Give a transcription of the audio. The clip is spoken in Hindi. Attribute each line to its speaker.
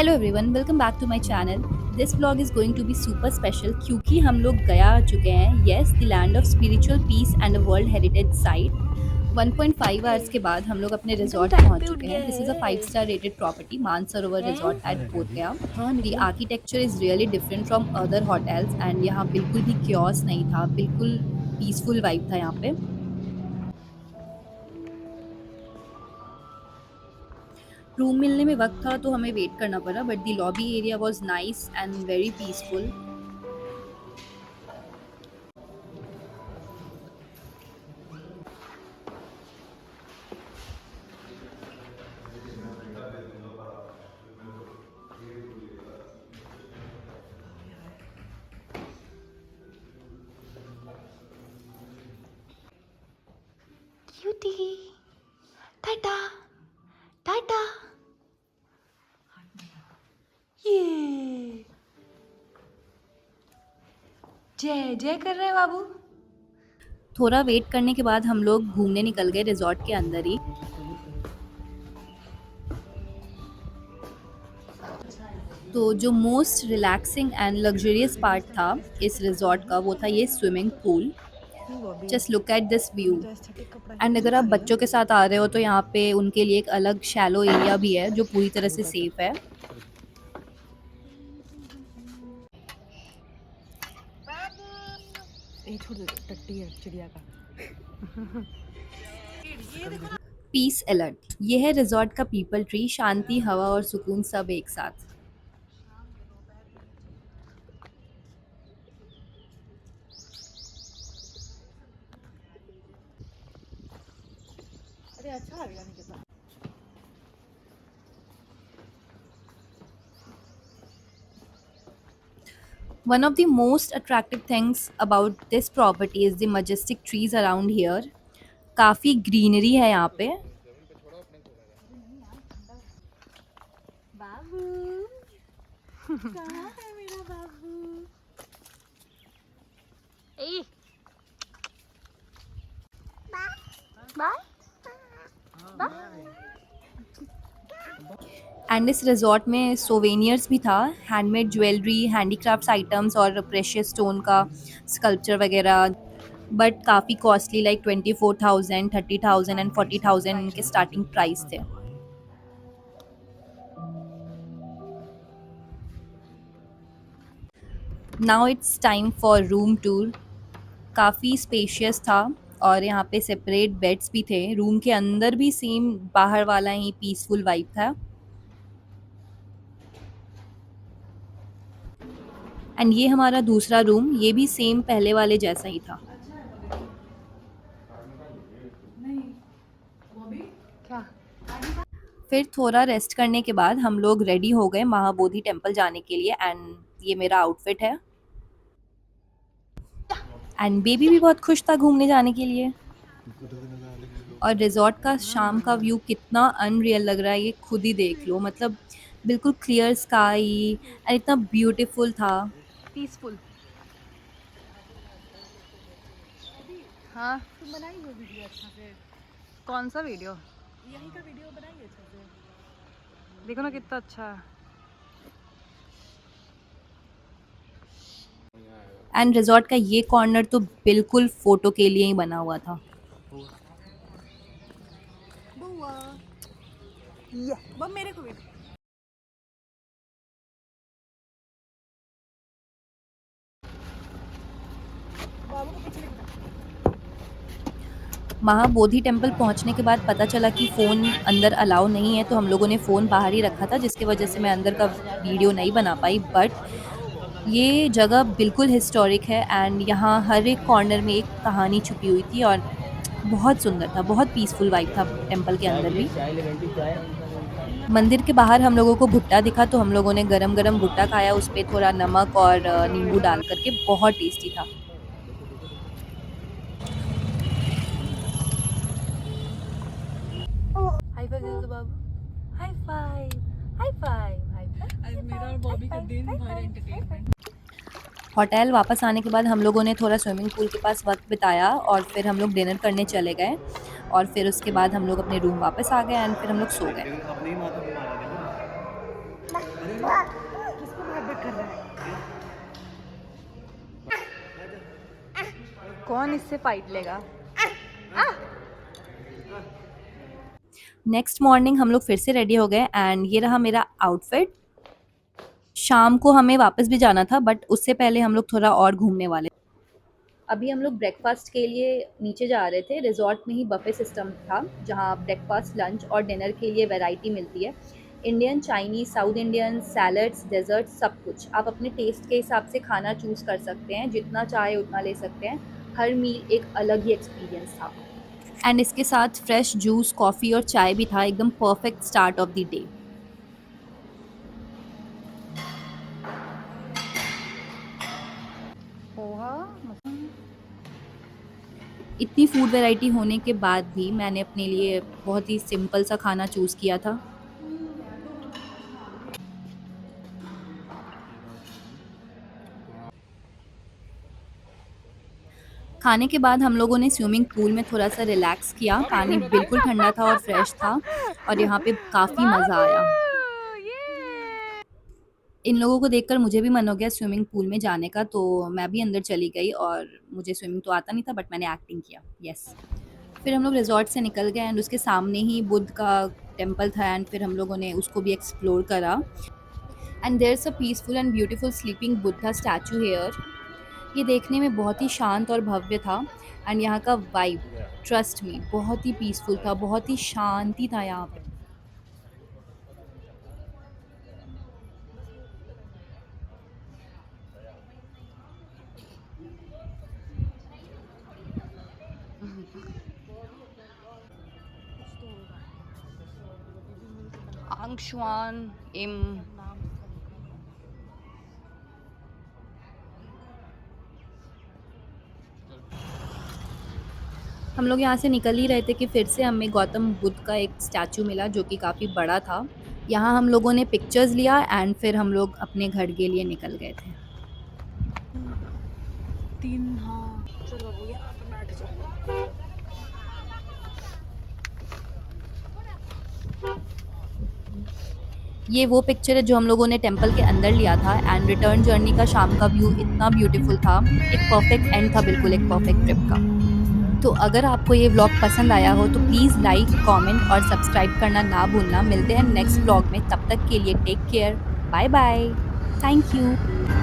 Speaker 1: Hello everyone, welcome back to my channel. This vlog is going to be super special क्योंकि हम लोग गया चुके हैं, yes, the land of spiritual peace and a world heritage site. 1.5 hours के बाद हम लोग अपने
Speaker 2: एकदम
Speaker 1: रिजॉर्ट
Speaker 2: टाइम
Speaker 1: पहुंच
Speaker 2: पे उठ
Speaker 1: चुके
Speaker 2: गया
Speaker 1: हैं। दिस इज़ अ 5
Speaker 2: है।
Speaker 1: स्टार रेटेड प्रॉपर्टी, मानसरोवर
Speaker 2: हैं?
Speaker 1: रिजॉर्ट एट बोध गया।
Speaker 2: हाँ
Speaker 1: द
Speaker 2: निकलो।
Speaker 1: Architecture is really different from other hotels and यहाँ बिल्कुल भी क्योस नहीं था, बिल्कुल पीसफुल वाइब था यहाँ पे। रूम मिलने में वक्त था तो हमें वेट करना पड़ा, but the lobby area was nice and very peaceful.
Speaker 2: Cutie. टाटा। टाटा। ये जय जय कर रहे हैं बाबू।
Speaker 1: थोड़ा वेट करने के बाद हम लोग घूमने निकल गए रिजॉर्ट के अंदर ही। तो जो most relaxing and luxurious part था इस रिजॉर्ट का वो था ये swimming pool.
Speaker 2: Bobby
Speaker 1: just look at this view.
Speaker 2: मैं तो एस्थेटिक कपड़ा ही
Speaker 1: एंड
Speaker 2: यूज
Speaker 1: अगर आप
Speaker 2: कर रही हूँ।
Speaker 1: बच्चों के साथ आ रहे हो तो यहाँ पे उनके लिए एक अलग शैलो एरिया भी है जो पूरी तरह से सेफ है।
Speaker 2: ये छोड़ दे, टट्टी है चिड़िया का।
Speaker 1: पीस अलर्ट, ये है रिजॉर्ट का पीपल ट्री। शांति, हवा और सुकून सब एक साथ।
Speaker 2: अरे अच्छा लगेगा नहीं कितना।
Speaker 1: One of the most attractive things about this property is the majestic trees around here. काफ़ी ग्रीनरी है यहाँ पे।
Speaker 2: बाबू कहाँ है मेरा बाबू? ए बाय बाय।
Speaker 1: एंड इस रिजॉर्ट में सोवेनियर्स भी था, हैंडमेड ज्वेलरी, हैंडीक्राफ्ट्स आइटम्स और प्रेशियस स्टोन का स्कल्पचर वगैरह। बट काफ़ी कॉस्टली, लाइक 24,000, 30,000 एंड 40,000 इनके स्टार्टिंग प्राइस थे। Now it's time for room tour. काफ़ी स्पेशियस था और यहाँ पे सेपरेट बेड्स भी थे। रूम के अंदर भी सेम बाहर वाला ही पीसफुल वाइब था। एंड ये हमारा दूसरा रूम, ये भी सेम पहले वाले जैसा ही था।
Speaker 2: क्या?
Speaker 1: फिर थोड़ा रेस्ट करने के बाद हम लोग रेडी हो गए महाबोधि टेम्पल जाने के लिए। एंड ये मेरा आउटफिट है। एंड बेबी भी बहुत खुश था घूमने जाने के लिए। और रिजॉर्ट का शाम का व्यू कितना अनरियल लग रहा है ये खुद ही देख लो। मतलब बिल्कुल क्लियर स्काई एंड इतना ब्यूटीफुल था।
Speaker 2: पीसफुल। हाँ तुम बनाई हो वीडियो अच्छा से। कौन सा वीडियो? यही का वीडियो बनाइए अच्छा से। देखो ना कितना अच्छा है।
Speaker 1: एंड रिजॉर्ट का ये कॉर्नर तो बिल्कुल फोटो के लिए ही बना हुआ था।
Speaker 2: बुआ ये वो मेरे को भी। बाबू को पीछे लेके
Speaker 1: महाबोधि टेम्पल पहुंचने के बाद पता चला कि फ़ोन अंदर अलाउ नहीं है, तो हम लोगों ने फ़ोन बाहर ही रखा था, जिसकी वजह से मैं अंदर का वीडियो नहीं बना पाई। बट ये जगह बिल्कुल हिस्टोरिक है एंड यहाँ हर एक कॉर्नर में एक कहानी छुपी हुई थी और बहुत सुंदर था, बहुत पीसफुल वाइब था टेम्पल के अंदर भी। मंदिर के बाहर हम लोगों को भुट्टा दिखा तो हम लोगों ने गरम गरम भुट्टा खाया, उस पर थोड़ा नमक और नींबू डाल करके, बहुत टेस्टी था।
Speaker 2: हाई फाइव दे दो बाबू। High five high five high five. आज मेरा और बॉबी का दिन भर एंटरटेनमेंट।
Speaker 1: होटल वापस आने के बाद हम लोगों ने थोड़ा स्विमिंग पूल के पास वक्त बिताया और फिर हम लोग डिनर करने चले गए। और फिर उसके बाद हम लोग अपने रूम वापस आ गए एंड फिर हम लोग सो गए।
Speaker 2: किसको मोहब्बत कर रहा है? कौन इससे फाइट लेगा?
Speaker 1: नेक्स्ट मॉर्निंग हम लोग फिर से रेडी हो गए एंड ये रहा मेरा आउटफिट। शाम को हमें वापस भी जाना था बट उससे पहले हम लोग थोड़ा और घूमने वाले। अभी हम लोग ब्रेकफास्ट के लिए नीचे जा रहे थे। रिजॉर्ट में ही बफे सिस्टम था जहाँ ब्रेकफास्ट, लंच और डिनर के लिए वैरायटी मिलती है। Indian, Chinese, South Indian, salads, dessert, सब कुछ। आप अपने टेस्ट के हिसाब से खाना चूज़ कर सकते हैं, जितना चाहे उतना ले सकते हैं। हर मील एक अलग ही एक्सपीरियंस था एंड इसके साथ फ्रेश जूस, कॉफ़ी और चाय भी था। एकदम perfect start of the day.
Speaker 2: Poha.
Speaker 1: इतनी फूड वैरायटी होने के बाद भी मैंने अपने लिए बहुत ही सिंपल सा खाना चूज़ किया था। खाने के बाद हम लोगों ने स्विमिंग पूल में थोड़ा सा रिलैक्स किया। पानी बिल्कुल ठंडा था और फ्रेश था और यहाँ पे काफ़ी मज़ा आया। इन लोगों को देखकर मुझे भी मन हो गया स्विमिंग पूल में जाने का, तो मैं भी अंदर चली गई और मुझे स्विमिंग तो आता नहीं था बट मैंने एक्टिंग किया। यस। फिर हम लोग रिज़ॉर्ट से निकल गए एंड उसके सामने ही बुद्ध का टेम्पल था एंड फिर हम लोगों ने उसको भी एक्सप्लोर करा। And there is a peaceful and beautiful sleeping Buddha statue here. ये देखने में बहुत ही शांत और भव्य था एंड यहाँ का वाइब, ट्रस्ट मी, बहुत ही पीसफुल था, बहुत ही शांति था यहाँ पे।
Speaker 2: आंगशुआन इम।
Speaker 1: हम लोग यहाँ से निकल ही रहे थे कि फिर से हमें गौतम बुद्ध का एक स्टैचू मिला जो कि काफ़ी बड़ा था। यहाँ हम लोगों ने पिक्चर्स लिया एंड फिर हम लोग अपने घर के लिए निकल गए थे।
Speaker 2: तीन। हाँ चलो हो गया, आप बैठ जाओ।
Speaker 1: ये वो पिक्चर है जो हम लोगों ने टेम्पल के अंदर लिया था एंड रिटर्न जर्नी का शाम का व्यू इतना ब्यूटीफुल था। एक परफेक्ट एंड था, बिल्कुल एक परफेक्ट ट्रिप का। तो अगर आपको ये व्लॉग पसंद आया हो तो प्लीज़ लाइक, कमेंट और सब्सक्राइब करना ना भूलना। मिलते हैं नेक्स्ट व्लॉग में, तब तक के लिए take care, bye bye, thank you.